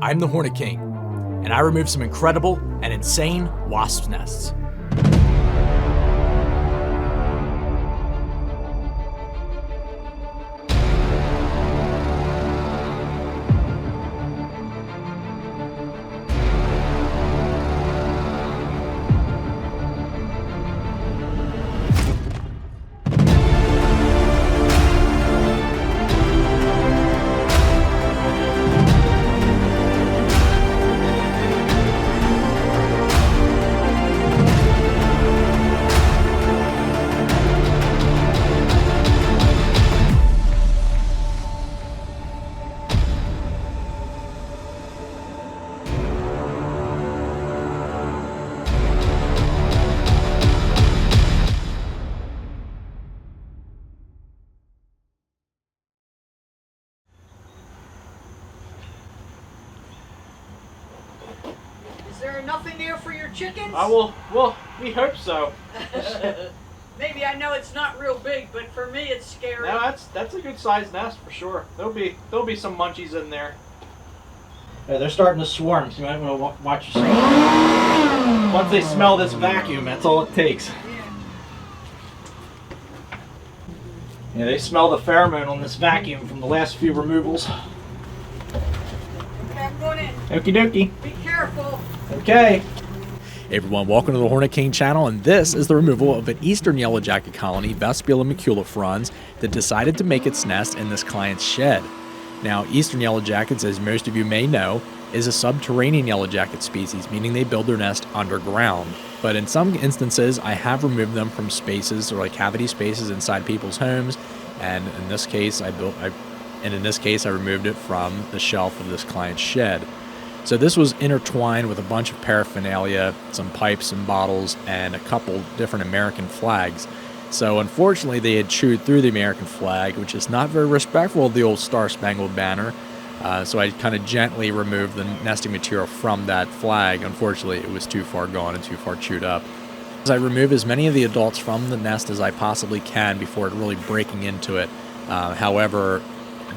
I'm the Hornet King, and I removed some incredible and insane wasp nests. Is there enough in there for your chickens? Well, we hope so. Maybe I know it's not real big, but for me it's scary. No, that's a good sized nest for sure. There'll be some munchies in there. Yeah, they're starting to swarm, so you might want to watch yourself. Once they smell this vacuum, that's all it takes. Yeah, they smell the pheromone on this vacuum from the last few removals. Okay, I'm going in. Okie dokie. Be careful. Okay. Hey everyone, welcome to the Hornet King channel, and this is the removal of an eastern yellow jacket colony, Vespula maculifrons, that decided to make its nest in this client's shed. Now, eastern yellow jackets, as most of you may know, is a subterranean yellow jacket species, meaning they build their nest underground. But in some instances, I have removed them from spaces or like cavity spaces inside people's homes, and in this case, I removed it from the shelf of this client's shed. So this was intertwined with a bunch of paraphernalia, some pipes and bottles, and a couple different American flags. So unfortunately, they had chewed through the American flag, which is not very respectful of the old Star-Spangled Banner. So I kind of gently removed the nesting material from that flag. Unfortunately, it was too far gone and too far chewed up. As I remove as many of the adults from the nest as I possibly can before really breaking into it. However,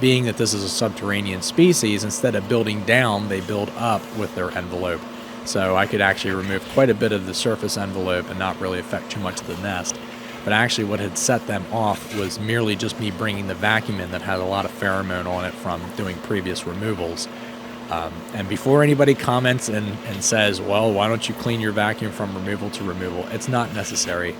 being that this is a subterranean species, instead of building down, they build up with their envelope. So I could actually remove quite a bit of the surface envelope and not really affect too much of the nest. But actually what had set them off was merely just me bringing the vacuum in that had a lot of pheromone on it from doing previous removals. And before anybody comments and says, well, why don't you clean your vacuum from removal to removal, it's not necessary.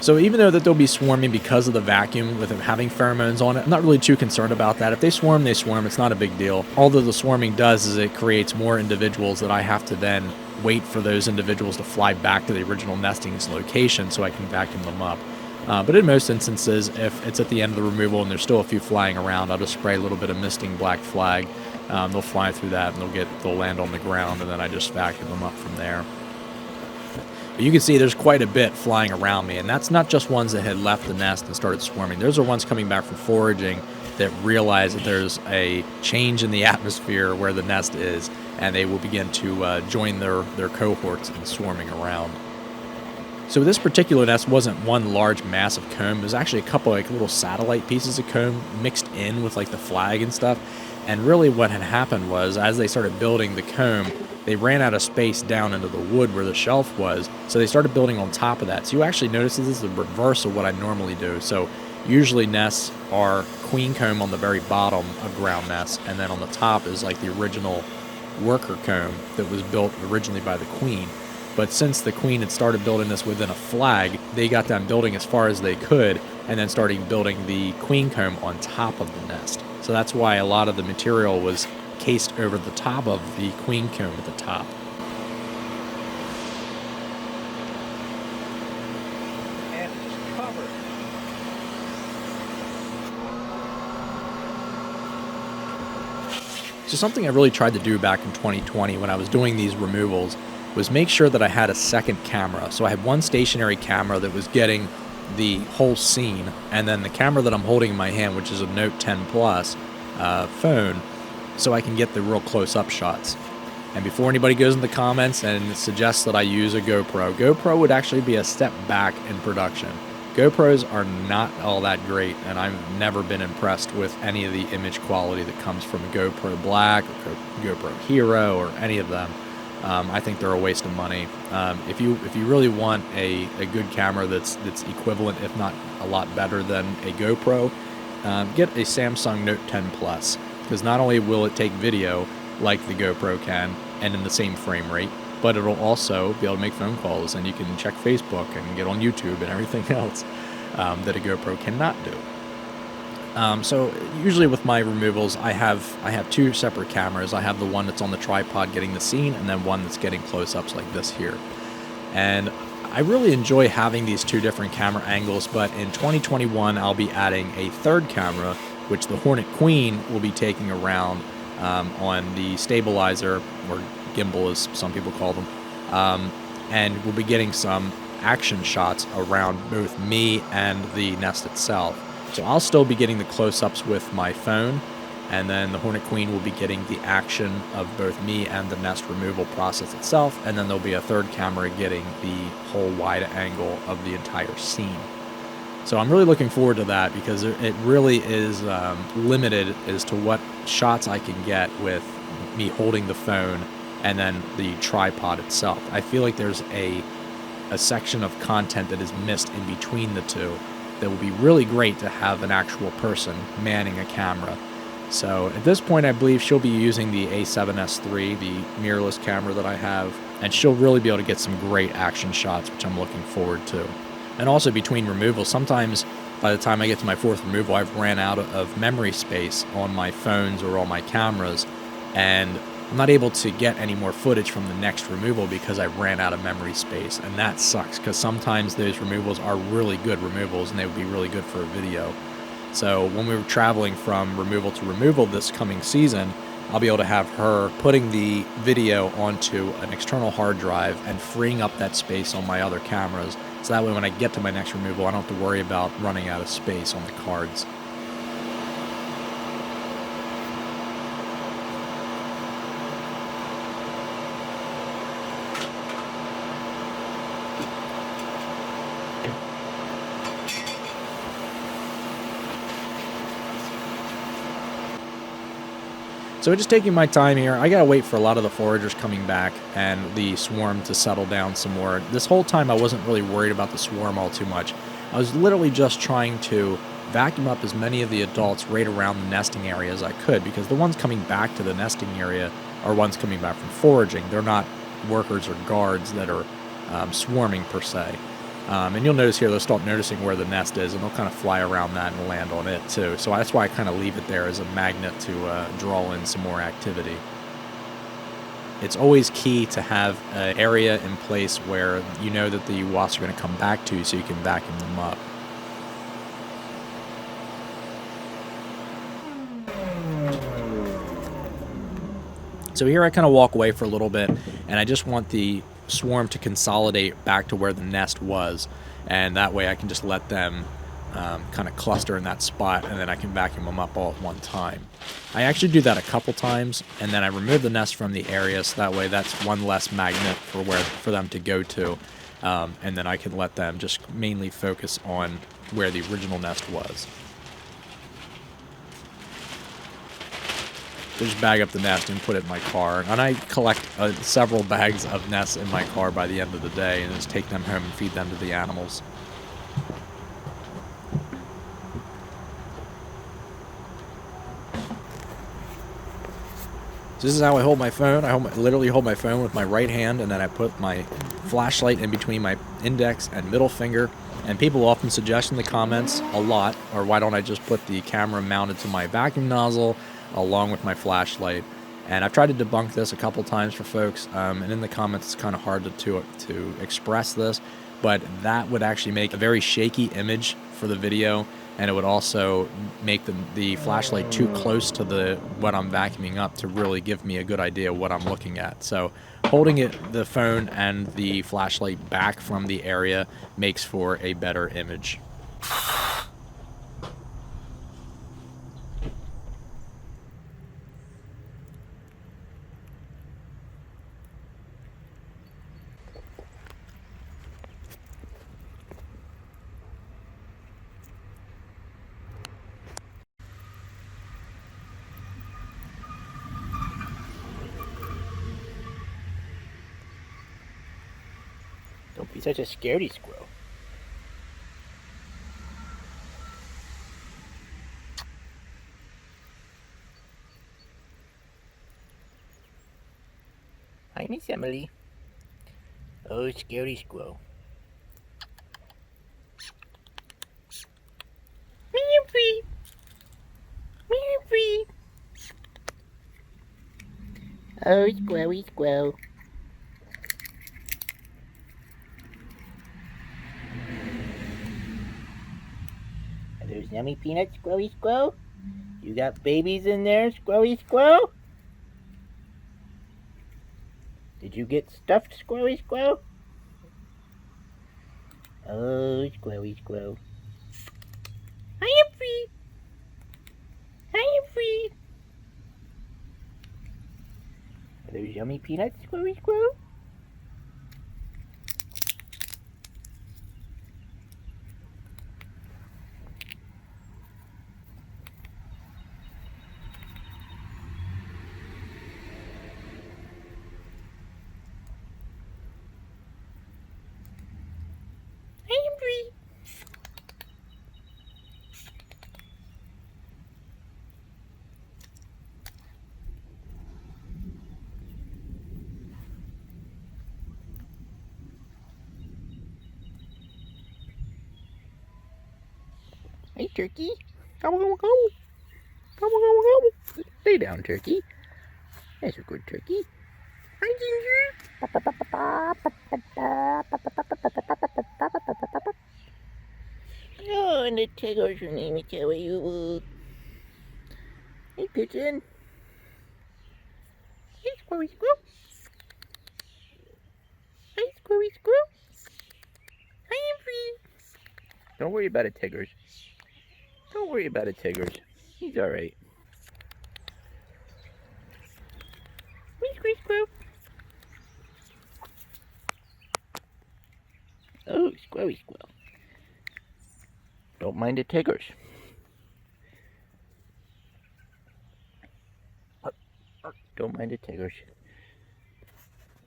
So even though that they'll be swarming because of the vacuum with them having pheromones on it, I'm not really too concerned about that. If they swarm, they swarm. It's not a big deal. All that the swarming does is it creates more individuals that I have to then wait for those individuals to fly back to the original nesting's location so I can vacuum them up. But in most instances, if it's at the end of the removal and there's still a few flying around, I'll just spray a little bit of misting black flag. They'll fly through that and they'll land on the ground, and then I just vacuum them up from there. But you can see there's quite a bit flying around me, and that's not just ones that had left the nest and started swarming. Those are ones coming back from foraging that realize that there's a change in the atmosphere where the nest is, and they will begin to join their cohorts in swarming around. So this particular nest wasn't one large mass of comb. It was actually a couple like little satellite pieces of comb mixed in with like the flag and stuff. And really what had happened was, as they started building the comb, they ran out of space down into the wood where the shelf was, so they started building on top of that. So you actually notice this is the reverse of what I normally do. So usually nests are queen comb on the very bottom of ground nests, and then on the top is like the original worker comb that was built originally by the queen. But since the queen had started building this within a flag, they got done building as far as they could, and then started building the queen comb on top of the nest. So that's why a lot of the material was cased over the top of the queen comb at the top. And it's covered. So something I really tried to do back in 2020 when I was doing these removals was make sure that I had a second camera. So I had one stationary camera that was getting the whole scene, and then the camera that I'm holding in my hand, which is a Note 10 Plus phone, so I can get the real close-up shots. And before anybody goes in the comments and suggests that I use a GoPro would actually be a step back in production. GoPros are not all that great, and I've never been impressed with any of the image quality that comes from a GoPro Black or GoPro Hero or any of them. I think they're a waste of money. If you really want a good camera that's equivalent, if not a lot better than a GoPro, get a Samsung Note 10 Plus, because not only will it take video like the GoPro can and in the same frame rate, but it'll also be able to make phone calls, and you can check Facebook and get on YouTube and everything else that a GoPro cannot do. So usually with my removals, I have two separate cameras. I have the one that's on the tripod getting the scene, and then one that's getting close-ups like this here. And I really enjoy having these two different camera angles, but in 2021 I'll be adding a third camera, which the Hornet Queen will be taking around on the stabilizer, or gimbal as some people call them, and we'll be getting some action shots around both me and the nest itself. So I'll still be getting the close-ups with my phone, and then the Hornet Queen will be getting the action of both me and the nest removal process itself, and then there'll be a third camera getting the whole wide angle of the entire scene. So I'm really looking forward to that, because it really is limited as to what shots I can get with me holding the phone and then the tripod itself. I feel like there's a section of content that is missed in between the two that would be really great to have an actual person manning a camera. So at this point, I believe she'll be using the A7S III, the mirrorless camera that I have, and she'll really be able to get some great action shots, which I'm looking forward to. And also between removals, sometimes by the time I get to my fourth removal, I've ran out of memory space on my phones or on my cameras, and I'm not able to get any more footage from the next removal because I ran out of memory space, and that sucks, because sometimes those removals are really good removals and they would be really good for a video. So when we were traveling from removal to removal this coming season, I'll be able to have her putting the video onto an external hard drive and freeing up that space on my other cameras, so that way when I get to my next removal, I don't have to worry about running out of space on the cards. So just taking my time here, I gotta wait for a lot of the foragers coming back and the swarm to settle down some more. This whole time I wasn't really worried about the swarm all too much. I was literally just trying to vacuum up as many of the adults right around the nesting area as I could, because the ones coming back to the nesting area are ones coming back from foraging. They're not workers or guards that are swarming per se. And you'll notice here they'll start noticing where the nest is, and they'll kind of fly around that and land on it too. So that's why I kind of leave it there as a magnet to draw in some more activity. It's always key to have an area in place where you know that the wasps are going to come back to, so you can vacuum them up. So here I kind of walk away for a little bit, and I just want the swarm to consolidate back to where the nest was, and that way I can just let them kind of cluster in that spot, and then I can vacuum them up all at one time. I actually do that a couple times, and then I remove the nest from the area, so that way that's one less magnet for them to go to, and then I can let them just mainly focus on where the original nest was. So just bag up the nest and put it in my car, and I collect several bags of nests in my car by the end of the day, and just take them home and feed them to the animals. So this is how I hold my phone. I literally hold my phone with my right hand, and then I put my flashlight in between my index and middle finger. And people often suggest in the comments a lot, or why don't I just put the camera mounted to my vacuum nozzle along with my flashlight. And I've tried to debunk this a couple times for folks, and in the comments it's kind of hard to express this, but that would actually make a very shaky image for the video, and it would also make the flashlight too close to what I'm vacuuming up to really give me a good idea of what I'm looking at. So holding the phone and the flashlight back from the area makes for a better image. Be such a scaredy squirrel. Hi, Miss Emily. Oh, scary squirrel. Meow free. Meow free. Oh, squirrely squirrel. Are those yummy peanuts, squirrely squirrel? You got babies in there, squirrely squirrel? Did you get stuffed, squirrely squirrel? Oh, squirrely squirrel. I am free. I am free. Are those yummy peanuts, squirrely squirrel? I am free. Hey, turkey. Gobble, gobble, gobble. Gobble, gobble, gobble. Lay down, turkey. That's a good turkey. Hi, Ginger. Oh, and the tiger's your name is how you. Hey, pigeon. Hey, squirrely squirrel. Hey, squirrely squirrel. I am free. Don't worry about it, Tiggers. Don't worry about it, Tiggers. He's alright. Squeak, squirrel. Oh, squirrely squirrel. Don't mind the Tiggers. Don't mind the Tiggers.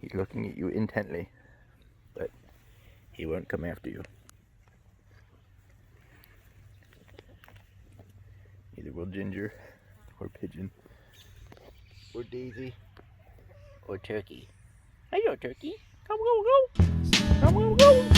He's looking at you intently, but he won't come after you. Neither will Ginger, or Pigeon, or Daisy, or Turkey. Hello, Turkey. Come, go, go. Come, go, go.